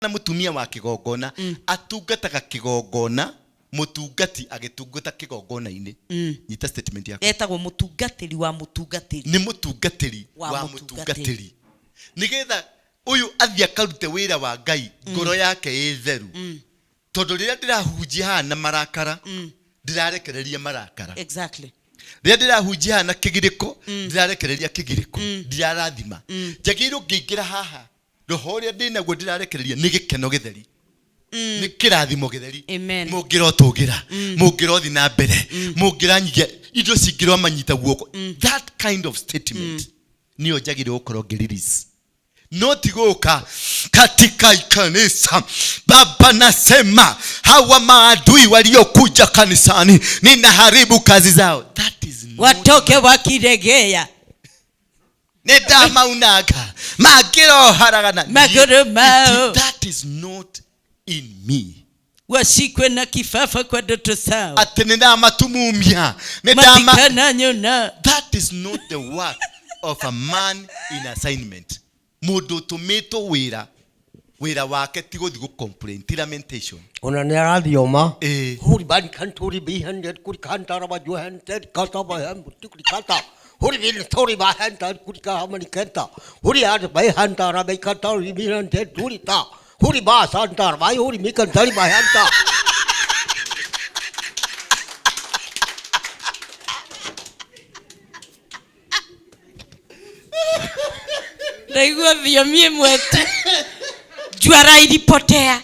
na mutumia wa kigongona atungataga kigongona mutungati agitungata kigongona-ini. Nyita statement yako. Etagwo mutungatiri wa mutungatiri. Ni mutungatiri wa mutungatiri. Nigetha uyu athia karute wira wa Ngai ngoro yake itheru. Tondu riria ndirahunjia na marakara ndirarekereria marakara. Exactly. Riria ndirahunjia na kigiriko ndirarekereria kigiriko. Ndirarathima. Njagirwo ngĩingĩra haha roho ria ndinaguo ndirarekereria ni gikeno githeri. Ni kirathimo githeri. Mungira tugira, mungira thi na mbere, mungira nyigia indo cingirwa manyita guoko. That kind of statement niyo njagirwo gukorwo ngirelease. Not goka katika kanisa. Baba nasema hawa maadui waliokuja kanisani ninaharibu kazi zao. That is watoke wakiregea. Neda maunaga magiro haragana maguru mao. That is not in me. Washikwe na kifafa kwa ndoto zao. Atenenda matumumia matikana nyona. That is not the work of a man in assignment. Mudu tomato wira wake tigo digo complain lamentation. Ona ne radioma huri ban kanturi bihan kuri kantara ba johan ted kata ba ham kuri kata huri bin tori ba han ted kuri ka mani kanta huri ad ba han tara ba kata bihan ted turi ta huri ba santar ba huri mi kantari ba han ta. Ndaigua thiomi mwetu. Juara ilipotea.